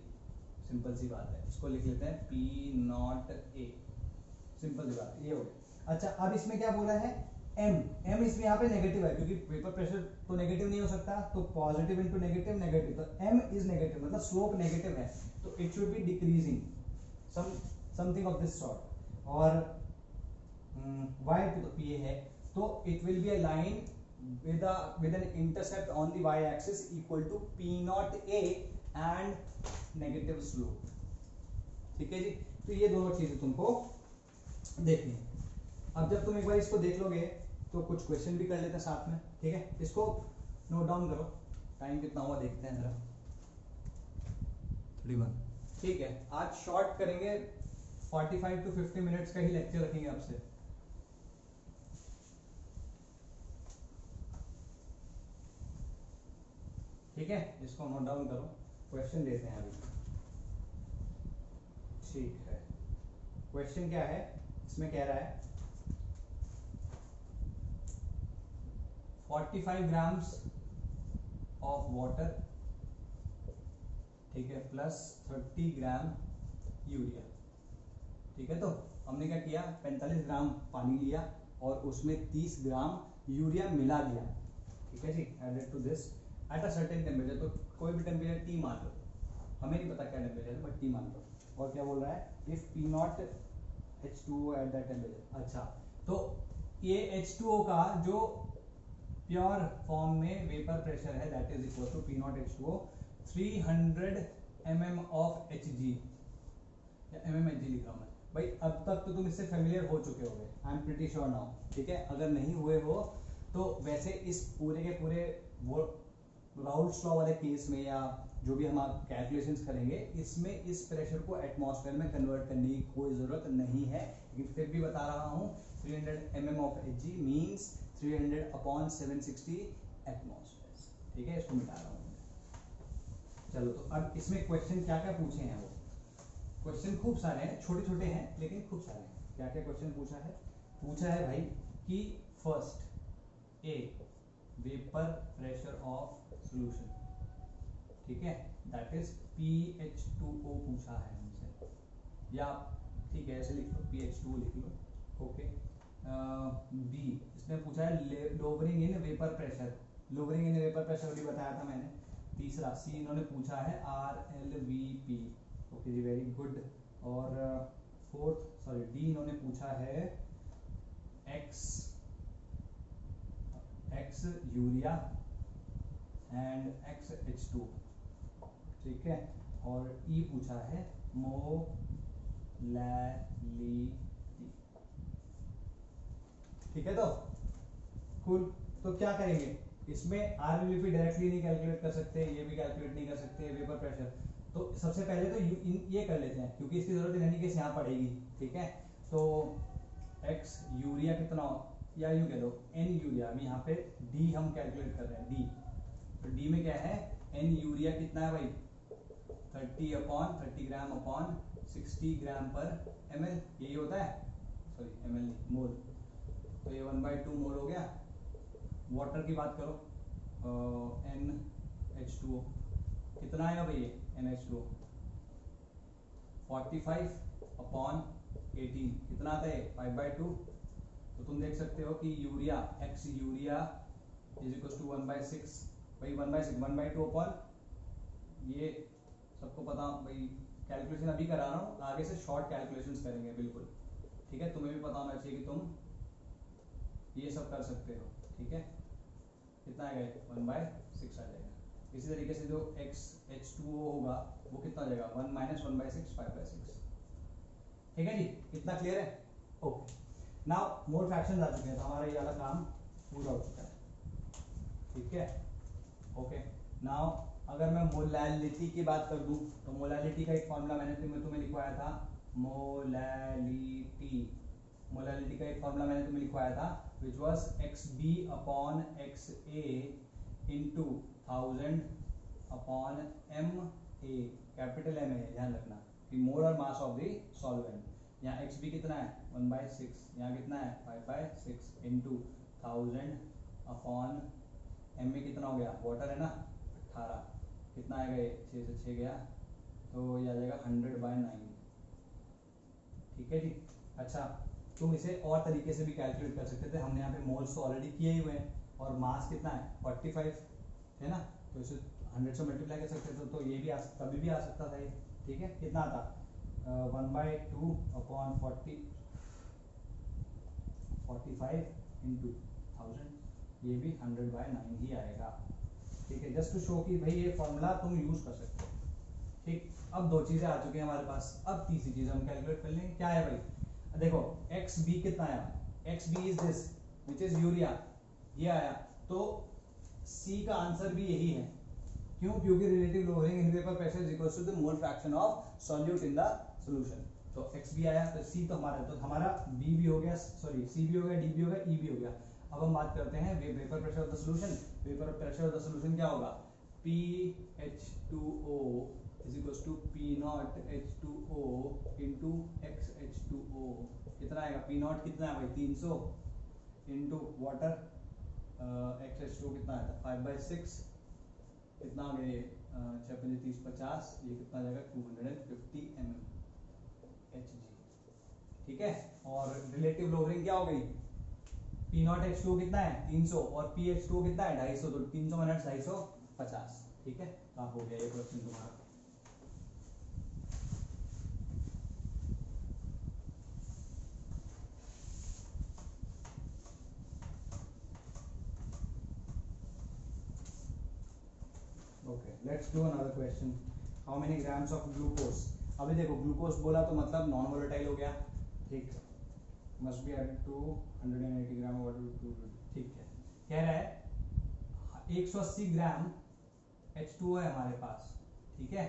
सिंपल सी बात है, इसको लिख लेते हैं P नॉट ए, सिंपल सी बात, ये हो गया। अच्छा, अब इसमें क्या बोला है, m इसमें यहाँ पे नेगेटिव है, क्योंकि वेपर प्रेशर तो नेगेटिव नहीं हो सकता, तो पॉजिटिव इंटू नेगेटिव नेगेटिव, तो m इज नेगेटिव, मतलब स्लोप नेगेटिव है, तो it should be decreasing something of this sort, और y तो p है, तो it will be a line with an intercept on the y axis equal to p naught a and negative slope, ठीक है जी। तो ये दोनों चीजें तुमको देखनी है। अब जब तुम एक बार इसको देख लोगे तो कुछ क्वेश्चन भी कर लेते हैं साथ में, ठीक है। इसको नोट डाउन करो, टाइम कितना हुआ देखते हैं जरा, 31, ठीक है। आज शॉर्ट करेंगे, 45 to 50 मिनट्स का ही लेक्चर रखेंगे आपसे, ठीक है। इसको नोट डाउन करो, क्वेश्चन देते हैं अभी, ठीक है। क्वेश्चन क्या है, इसमें कह रहा है 45 ग्राम्स ऑफ वाटर, ठीक है, प्लस 30 ग्राम यूरिया, ठीक है। तो हमने क्या किया, 45 ग्राम पानी लिया और उसमें 30 ग्राम यूरिया मिला दिया, ठीक है जी, added to this at a certain temperature, तो कोई भी टेम्परेचर टी मान लो, हमें नहीं पता क्या टेम्परेचर है, बट टी मान लो। और क्या बोल रहा है, if P not H2O at that temperature. अच्छा, तो ये H2O का जो प्योर फॉर्म में वेपर प्रेशर है, that is equal to P not H2O 300 mm of Hg, या mmHg लिख रहा हूं मैं भाई। अब तक तो तुम इससे फेमिलियर हो चुके होगे, I am pretty sure now, ठीक है। अगर नहीं हुए हो तो वैसे इस पूरे के पूरे वो राउल्ट्स लॉ वाले केस में, या जो भी हम कैलकुलेशंस करेंगे, इसमें इस प्रेशर को एटमॉस्फेयर में कन्वर्ट करने की कोई जरूरत नहीं है, लेकिन फिर भी बता रहा हूँ 300 mm of Hg means 300 upon 760 atmosphere, ठीक है। इसको मिटा रहा हूँ। चलो, तो अब इसमें क्वेश्चन क्या क्या पूछे हैं, वो क्वेश्चन खूब सारे हैं, छोटे छोटे हैं लेकिन खूब सारे हैं। क्या क्या क्वेश्चन पूछा है भाई कि first A vapour pressure of solution, ठीक है, दैट इज PH2O पूछा है हमसे, या ठीक है ऐसे लिख लो, PH2O लिख लो, ओके। बी, इसमें पूछा है lowering in vapour pressure, lowering in vapour pressure भी बताया था मैंने। तीसरा सी इन्होंने पूछा है RLVP, ओके जी, वेरी गुड। और फोर्थ सॉरी डी इन्होंने पूछा है एक्स यूरिया एंड XH2, ठीक है। और ई पूछा है मोलैलिटी, ठीक है। तो कूल, तो क्या करेंगे, इसमें RLVP डायरेक्टली नहीं कैलकुलेट कर सकते, ये भी कैलकुलेट नहीं कर सकते वेपर प्रेशर, तो सबसे पहले तो ये कर लेते हैं, क्योंकि इसकी जरूरत नहीं केस यहाँ पड़ेगी, ठीक है। तो एक्स यूरिया कितना, या यूं कह लो एन यूरिया, अभी यहाँ पे डी हम कैलकुलेट कर रहे हैं, डी, तो डी में क्या है, एन यूरिया कितना है भाई, 30 ग्राम अपॉन 60 ग्राम पर ml, यही होता है, सॉरी ml नहीं मोल, तो ये 1/2 मोल हो गया। वाटर की बात करो, NH2O कितना आएगा भाई, NH2O 45 अपॉन 18 कितना आता है, 5/2, तो तुम देख सकते हो कि urea X urea is equal to 1/6, भाई 1/6 1/2 अपॉन, ये सबको पता भाई, कैलकुलेशन अभी करा रहा हूँ, आगे से शॉर्ट कैलकुलेशंस करेंगे बिल्कुल, ठीक है। तुम्हें भी पता होना चाहिए कि तुम ये सब कर सकते हो, ठीक है। कितना आएगा, 1/6 आ जाएगा। इसी तरीके से जो XH2O होगा वो कितना आ जाएगा, 1 - 1/6 5/6, ठीक है जी। कितना क्लियर है, ओके। नाउ मोल फ्रैक्शंस आ चुके हैं, तो हमारा ये वाला काम पूरा हो चुका है, ठीक है, ओके। नाउ अगर मैं मोलैलिटी की बात कर दूं, तो मोलैलिटी का एक फॉर्मूला मैंने तुम्हें लिखवाया था, मोलैलिटी। मोलैलिटी का एक फॉर्मूला मैंने तुम्हें लिखवाया था which was XB upon XA into 1000 upon MA, capital M है, ध्यान रखना कि molar mass of the solvent. यहाँ XB कितना है 1/6, यहाँ कितना है 5/6 इंटू 1000 अपॉन MA कितना हो गया, वाटर है ना 18, कितना आएगा ये 6 से 6 गया तो ये आ जाएगा 100/9। ठीक है जी। अच्छा, तुम इसे और तरीके से भी कैलकुलेट कर सकते थे, हमने यहाँ पे मोल्स तो ऑलरेडी किए ही हुए हैं और मास कितना है 45 है ना, तो इसे 100 से मल्टीप्लाई कर सकते थे तो ये भी कभी भी आ सकता था ये। ठीक है, कितना आता 1/2 अपॉन 45 इंटू 1000, ये भी 100/9 ही आएगा। ठीक है, जस्ट टू शो कि भाई ये फॉर्मूला तुम यूज कर सकते हो। ठीक, अब दो चीजें आ चुकी हैं हमारे पास, अब तीसरी चीज हम कैलकुलेट कर लेंगे। क्या है भाई, देखो XB कितना आया, XB is this which is urea, ये आया, तो C का आंसर भी यही है। क्यों? क्योंकि relative lowering in vapour pressure is equal to the mole fraction of solute in the solution. तो XB आया तो C तो हमारा B भी हो गया, सॉरी C भी हो गया, D भी हो गया, E भी हो गया। अब हम बात करते हैं vapour pressure of the solution. Vapour pressure of the solution क्या होगा, PH2O is equal to P0H2O into XH2O। कितना आएगा, P0 कितना है भाई 300 इंटू वाटर, XH2O कितना आया था 5/6, कितना हो गया ये 6 5 30 50, ये कितना जाएगा 250 mm Hg। ठीक है, और रिलेटिव लोअरिंग क्या हो गई, P0H2O कितना है 300 और PH2O कितना है 250, तो 300 माइनस 250। ठीक है, तो आप हो गया ये क्वेश्चन तुम्हारा। Okay, let's do another question. How many grams of glucose. अभी देखो ग्लूकोज बोला तो मतलब नॉन वोलेटाइल हो गया। ठीक, must be added to 180 gram water. ठीक है, कह रहा है 180 ग्राम H2O है हमारे पास। ठीक है,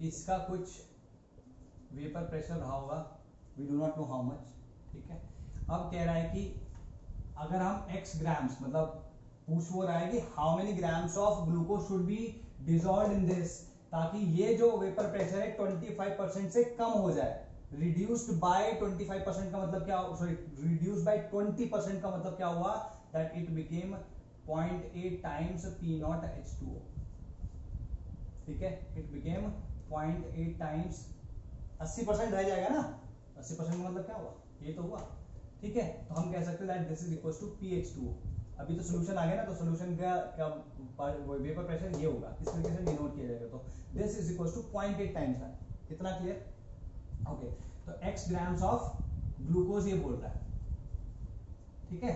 इसका कुछ वेपर प्रेशर रहा होगा, we do not know how much. ठीक है, अब कह रहा है कि अगर हम x ग्राम्स, मतलब पूछ वो रहा है कि how many grams of glucose should be dissolved in this, ताकि ये जो वेपर प्रेशर है 25% से कम हो जाए। रिड्यूस्ड बाय 25% का मतलब क्या, सॉरी रिड्यूस्ड बाय 20% का मतलब क्या हुआ, that it became 0.8 times P0H2O। ठीक है, इट बिकेम 0.8 टाइम्स, 80% रह जाएगा ना, 80% का मतलब क्या हुआ, ये तो हुआ। ठीक है, तो हम कह सकते हैं that this is equal to PH2O। अभी तो सोल्यूशन आ गया ना, तो सोल्यूशन का वेपर प्रेशर ये होगा, इस तरीके से डिनोट किया जाएगा। तो this is equal to 0.8 times है। कितना क्लियर? ओके, तो x ग्राम्स ऑफ ग्लूकोज ये बोल रहा है। ठीक है,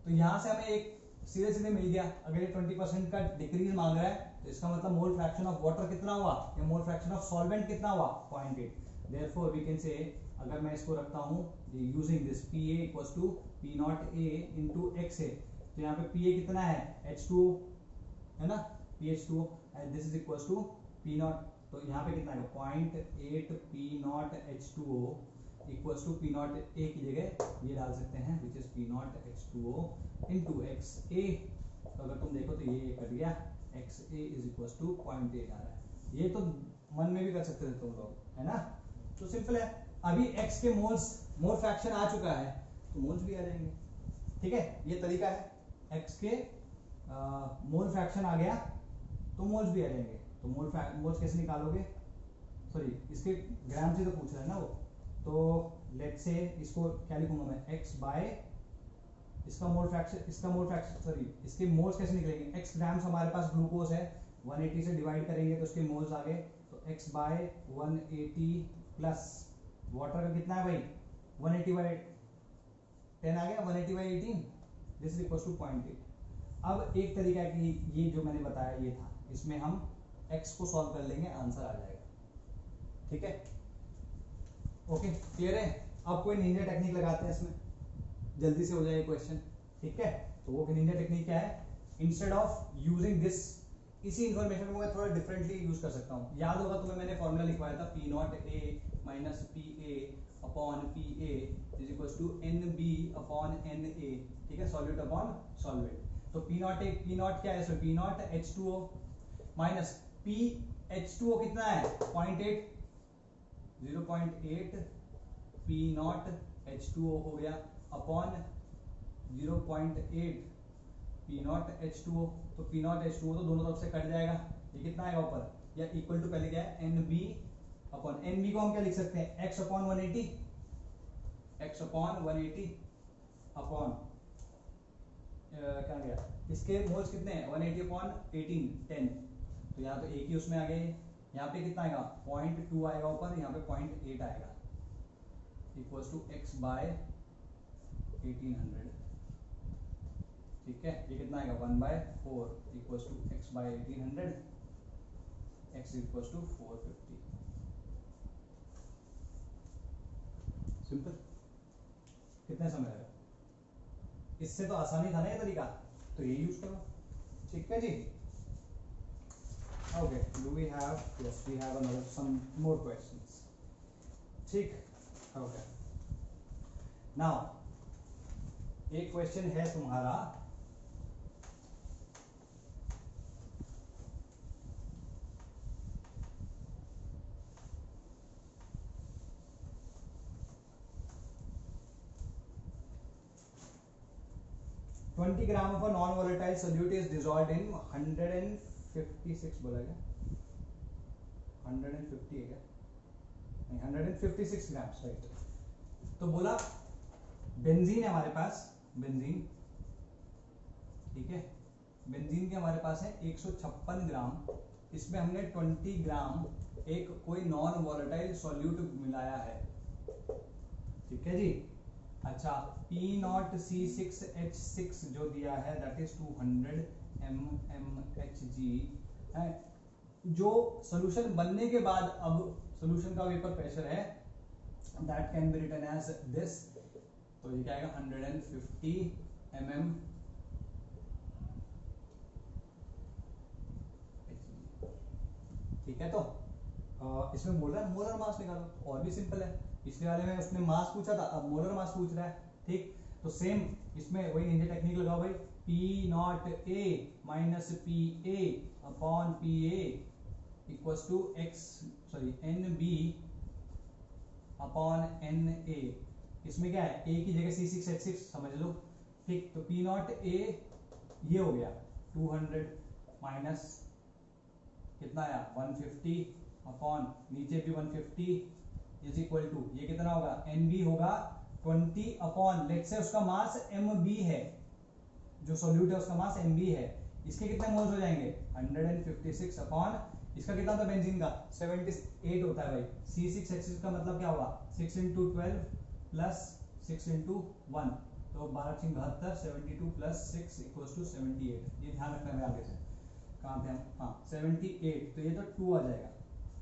तो यहां से हमें एक सीधे सीधे मिल गया। अगर ये 20% का डिक्रीज मांग रहा है तो इसका मतलब मोल फ्रैक्शन ऑफ वाटर कितना हुआ, या मोल फ्रैक्शन ऑफ सॉल्वेंट कितना हुआ 0.8। देयरफॉर वी कैन से, अगर मैं इसको रखता हूं using this PA equals to P0A into XA, तो यहाँ पे PA कितना है H2O है ना, PH2O, and this is equals to P0, तो यहाँ पे कितना है 0.8 P0H2O इक्वल्स टू P0A की जगह ये डाल सकते हैं which is P0H2O into XA। तो अगर तुम देखो तो ये कट गया, XA इज इक्वल्स टू 0.8 आ रहा है। ये तो मन में भी कर सकते थे तुम लोग, है ना, तो सिंपल है। अभी X के मोल फ्रैक्शन आ चुका है तो मोल्स भी आ जाएंगे। ठीक है, ये तरीका है। X के मोल फ्रैक्शन आ गया तो मोल्स भी आ जाएंगे। तो मोल्स कैसे निकालोगे, सॉरी इसके ग्राम से तो पूछ रहा है ना वो, तो लेट्स से इसको क्या लिखूंगा मैं, x बाय इसका मोल फ्रैक्शन सॉरी इसके मोल्स कैसे निकलेंगे, x ग्राम्स हमारे पास ग्लूकोज है, 180 से डिवाइड करेंगे तो उसके मोल्स आ गए, तो x बाय 180 प्लस वाटर का कितना है भाई 180 बाय 10 आ गया, 180 by 18, this is equal to 0.8। अब एक तरीका है कि ये जो मैंने बताया ये था, इसमें हम x को सॉल्व कर लेंगे, आंसर आ जाएगा। ठीक है, ओके क्लियर है। अब कोई निंजा टेक्निक लगाते हैं इसमें, जल्दी से हो जाए क्वेश्चन। ठीक है, तो वो निंजा टेक्निक क्या है, इंस्टेड ऑफ यूजिंग दिस, इसी इंफॉर्मेशन को मैं थोड़ा डिफरेंटली यूज कर सकता हूँ। याद होगा तुम्हें मैंने फॉर्मूला लिखवाया था P0A minus PA upon P A is equal to N B upon N A, ठीक है, सॉल्यूट अपॉन सॉल्वेंट। तो पी नॉट क्या है, P not H2O minus P H2O कितना है 0.8 पी नॉट H2O हो गया अपॉन 0.8 पी नॉट H2O। तो पी नॉट H2O तो दोनों तरफ से कट जाएगा, ये कितना आएगा ऊपर, या इक्वल टू पहले क्या है N B upon, N B को हम क्या लिख सकते हैं x upon 180, x upon 180 upon क्या गया, इसके मोल्स कितने हैं 180 अपॉन 18 10, तो यहाँ तो एक ही उसमें आ गए, यहाँ पे कितना आएगा 0.2 आएगा ऊपर, यहाँ पे 0.8 आएगा, इक्वल्स टू x बाय 1800, ठीक है। ये कितना आएगा 1/4 equals to x by 1800, x equals to 450। Simple, कितने समय लगा, इससे तो आसानी था ना ये तरीका, तो ये यूज करो, ठीक है जी। Okay, do we have, yes we have another some more questions, ठीक, ओके। नाउ एक क्वेश्चन है तुम्हारा, twenty gram of a non volatile solute is dissolved in 156 बोला गया, 150 है क्या, नहीं 156 ग्राम्स, राइट। तो बोला बेंजीन है हमारे पास, बेंजीन, ठीक है, बेंजीन के हमारे पास है 156 ग्राम, इसमें हमने 20 ग्राम एक कोई नॉन वोलेटाइल सॉल्यूट मिलाया है, ठीक है जी। अच्छा, P0C6H6 जो दिया है दैट इज 200 mmHg है, जो सोल्यूशन बनने के बाद अब सोल्यूशन का वेपर प्रेशर है that can be written as this, तो ये क्या आएगा 150 mm, ठीक है। तो इसमें मोलर मास निकालो, और भी सिंपल है, पिछले वाले में उसने मास पूछा था, अब मोलर मास पूछ रहा है, ठीक। तो सेम इसमें वही निंजा टेक्निक लगाओ भाई, P not A minus P A upon P A equals to X sorry N B upon N A, इसमें क्या है ए की जगह C6H6 समझ लो, ठीक। तो पी नॉट ए ये हो गया 200 माइनस कितना आया 150 अपॉन नीचे भी 150 इज इक्वल टू ये कितना होगा एन बी होगा 20 अपॉन लेट से उसका मास एम बी है, जो सॉल्यूट है उसका मास एम बी है, इसके कितने मोल्स हो जाएंगे 156 अपॉन इसका कितना था बेंजीन का 78 होता है भाई, C6H6 का मतलब क्या होगा 6 into 12 प्लस 6 into 1, तो 12×72 72 प्लस 6 इक्वल्स टू 78, ये ध्यान रखना है आगे से, कहाँ पे हम, हाँ 78, तो ये तो 2 आ जाएगा,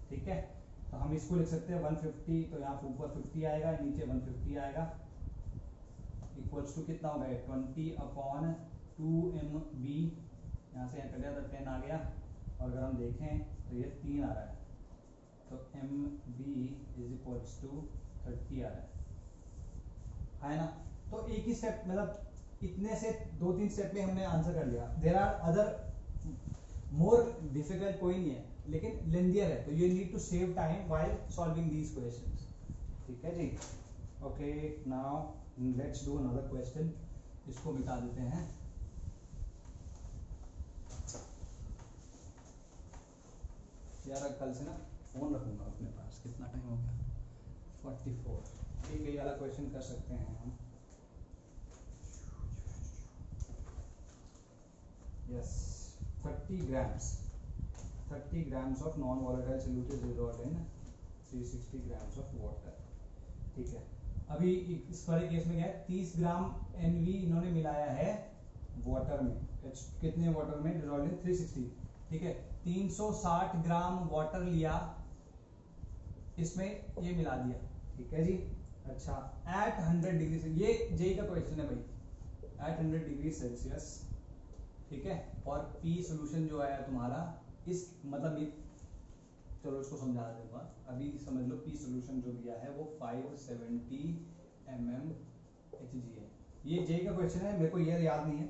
ठीक है। तो हम इसको लिख सकते हैं 150, तो यहाँ ऊपर 50 आएगा नीचे 150 आएगा, इक्वल्स टू कितना हो गया 20 अपॉन 2mb, यहाँ से यहाँ कट तो 10 आ गया, और अगर हम देखें तो ये 3 आ रहा है, तो mb इज इक्वल्स टू 30 आ रहा है ना। तो एक ही स्टेप, मतलब इतने से 2-3 स्टेप में हमने आंसर कर लिया, there are other more difficult कोई नहीं है, लेकिन लेंथियर है, तो you need to save time while solving these questions, ठीक है जी। Okay, now let's do another question, इसको मिटा देते हैं। यार कल से ना फोन रखूंगा अपने पास, कितना टाइम हो गया 44, ठीक है, ये वाला क्वेश्चन कर सकते हैं हम, yes 30 grams of non-volatile solute is dissolved in 360 grams of water, ठीक है। अभी इस वाले केस में क्या है 30 ग्राम NV इन्होंने मिलाया है वाटर में, कितने वाटर में डिसॉल्व इन 360, ठीक है। 360 ग्राम वाटर लिया, इसमें ये मिला दिया, ठीक है जी। अच्छा, एट 100 डिग्री से, ये जेई का क्वेश्चन है भाई, एट 100 डिग्री सेल्सियस, ठीक है, और पी सोल्यूशन जो आया तुम्हारा इस मतलब चलो इसको समझा दूंगा, अभी समझ लो पी सोल्यूशन जो दिया है वो 570 mm Hg है। ये जे का क्वेश्चन है, मेरे को ये याद नहीं है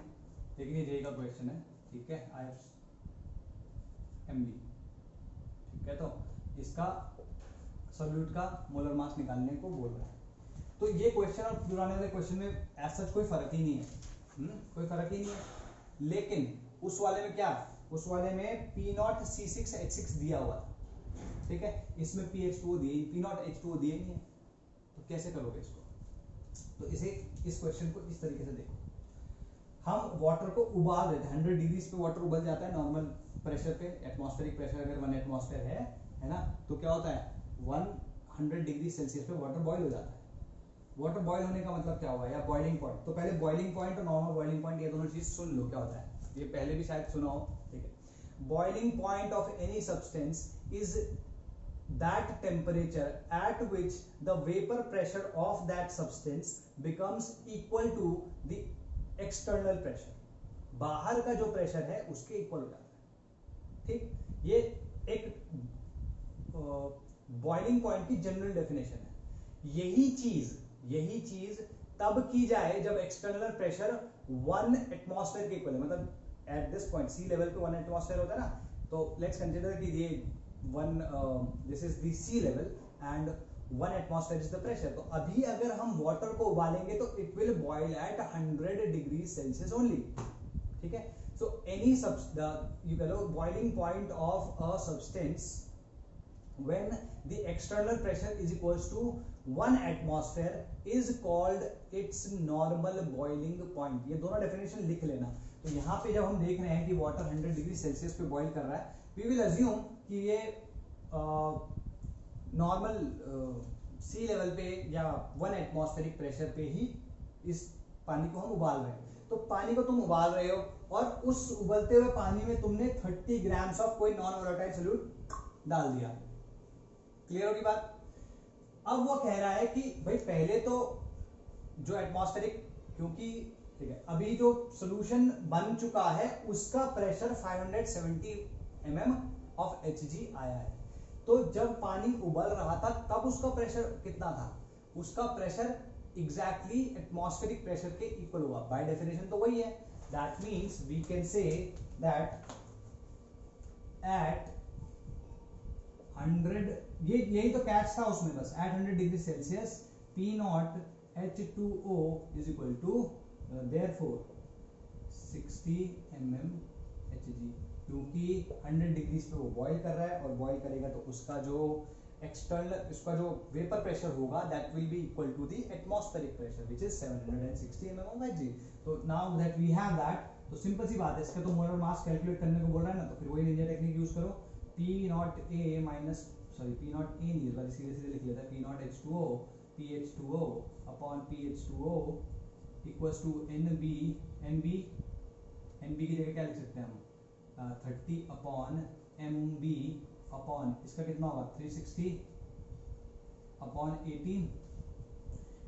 लेकिन ये जे का क्वेश्चन है, ठीक है, IFMB, ठीक है। तो इसका सोल्यूट का मोलर मास निकालने को बोल रहा है। तो ये क्वेश्चन और पुराने वाले क्वेश्चन में एज सच कोई फर्क ही नहीं है, कोई फर्क ही नहीं है। लेकिन उस वाले में क्या, उस वाले में P0 C6H6 दिया हुआ था, ठीक है, इसमें PH2O दिए, P0 H2O दिए नहीं है, तो कैसे करोगे इसको? तो इसे इस क्वेश्चन को इस तरीके से देखो, हम वाटर को उबाल रहे थे, 100 डिग्री पे वाटर उबल जाता है नॉर्मल प्रेशर पे, एटमॉस्फेरिक प्रेशर अगर 1 एटमॉस्फेयर है ना, तो क्या होता है 100 डिग्री सेल्सियस पे वाटर बॉईल हो जाता है। वाटर बॉईल होने का मतलब क्या हुआ, या बॉइलिंग पॉइंट, तो पहले बॉइलिंग पॉइंट और नॉर्मल बॉइलिंग पॉइंट ये दोनों चीज सुन लो क्या होता है, ये पहले भी शायद सुना हो, ठीक है। Boiling point of any substance is that temperature at which the vapor pressure of that substance becomes equal to the external pressure, बाहर का जो प्रेशर है उसके इक्वल हो जाता है, ठीक। ये एक बॉइलिंग पॉइंट की जनरल डेफिनेशन है। यही चीज तब की जाए जब एक्सटर्नल प्रेशर 1 एटमॉस्फेयर के इक्वल है, मतलब at this point sea level पे 1 एटमॉस्फेयर होता है ना, तो लेट्स कंसीडर कि ये this is the sea level and 1 atmosphere is the pressure। तो अभी अगर हम वाटर को उबालेंगे तो it will boil at 100 degrees Celsius only, ठीक है। So any you know boiling point of a substance when the external pressure is equals to 1 atmosphere is called its normal boiling point। ये दोनों definition लिख लेना। तो यहाँ पे जब हम देख रहे हैं कि वाटर 100 डिग्री सेल्सियस पे बॉईल कर रहा है, we will assume कि ये नॉर्मल सी लेवल पे या 1 एटमॉस्फेरिक प्रेशर पे ही इस पानी को हम उबाल रहे हैं। तो पानी को तुम उबाल रहे हो और उस उबलते हुए पानी में तुमने 30 ग्राम्स ऑफ कोई नॉन वोलेटाइल सॉल्यूट डाल दिया। क्लियर होगी बात? अब वो कह रहा है कि भाई पहले तो जो एटमॉस्फेरिक, क्योंकि ठीक है अभी जो सॉल्यूशन बन चुका है उसका प्रेशर 570 mm ऑफ Hg आया है, तो जब पानी उबल रहा था तब उसका प्रेशर कितना था, उसका प्रेशर एग्जैक्टली एटमॉस्फेरिक प्रेशर के इक्वल हुआ, बाय डेफिनेशन तो वही है। That means we can say that at 100, ये यही तो कैच था उसमें, बस at 100 degree Celsius P0 H2O is equal to therefore 60 mm Hg, क्योंकि 100 डिग्री पे वो बॉईल कर रहा है और बॉईल करेगा तो उसका जो एक्सटर्नल, उसका जो वेपर प्रेशर होगा that will be equal to the atmospheric pressure which is 760 mm of Hg। तो now that we have that, तो सिंपल सी बात है, इसका तो मोलर मास कैलकुलेट करने को बोल रहा है ना, तो फिर वही निंजा टेक्निक यूज करो, P0A माइनस P0A नहीं, बल्कि सीधे सीधे लिख लेता है P0 H2O PH2O upon PH2O equals to NB की जगह क्या लिख सकते हैं हम, 30 अपॉन MB अपॉन इसका कितना होगा 360 अपॉन 18,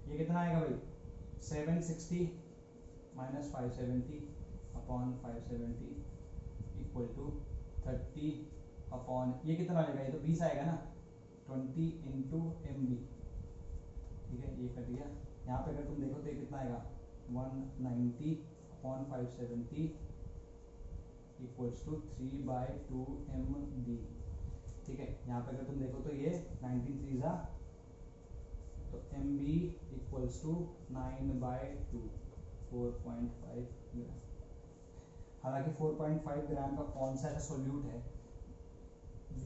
ये कितना आएगा भाई 760 minus 570 upon 570 equal to 30 upon ये कितना आएगा, ये तो 20 आएगा ना, 20 इंटू MB, ठीक है, ये कट गया। यहाँ पे अगर तुम देखो तो ये कितना आएगा 190 अपॉन 570 इक्वल्स टू 3/2 MB, ठीक है। यहाँ पे अगर तुम देखो तो ये 19 3 तो MB इक्वल्स टू 9/2 4.5 ग्राम। हालांकि 4.5 ग्राम का कौन सा सोल्यूट है,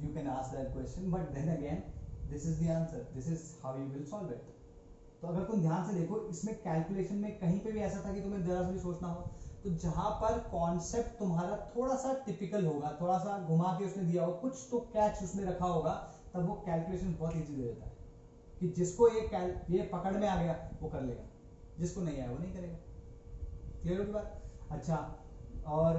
you can ask that question, but then again this is the answer, this is how you will solve it. तो अगर तुम ध्यान से देखो इसमें कैलकुलेशन में कहीं पे भी ऐसा था कि तुम्हें जरा सा भी सोचना हो, तो जहां पर कॉन्सेप्ट तुम्हारा थोड़ा सा टिपिकल होगा, थोड़ा सा घुमा के उसने दिया हो, कुछ तो कैच उसमें रखा होगा, तब वो कैलकुलेशन बहुत इजी दे देता है कि जिसको ये पकड़ में आ गया वो कर लेगा, जिसको नहीं आया वो नहीं करेगा। क्लियर होगी बात? अच्छा, और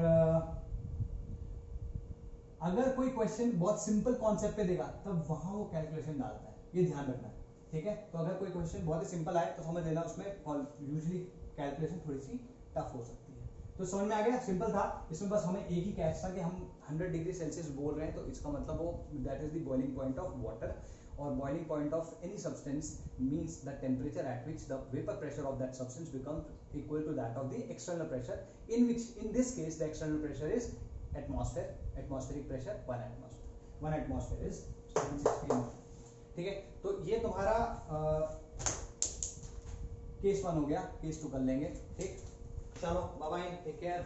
अगर कोई क्वेश्चन बहुत सिंपल कॉन्सेप्ट पे देगा तब वहां वो कैलकुलेशन डालता है, ये ध्यान रखना है, ठीक है। तो अगर कोई क्वेश्चन बहुत ही सिंपल आए तो समझ लेना उसमें यूजुअली कैलकुलेशन थोड़ी सी टफ हो सकती है। तो समझ में आ गया, सिंपल था। इसमें बस हमें एक ही कैच था कि हम 100 डिग्री सेल्सियस बोल रहे हैं, तो इसका मतलब वो that is the boiling point of water, और boiling point of any substance means the temperature at which the vapour pressure of that substance becomes equal to that of the external pressure, in which in this case the external pressure is atmosphere, atmospheric pressure 1 atmosphere is 760। ठीक है, तो ये तुम्हारा case 1 हो गया, case 2 कर लेंगे। ठीक, चलो बाय बाय, टेक केयर।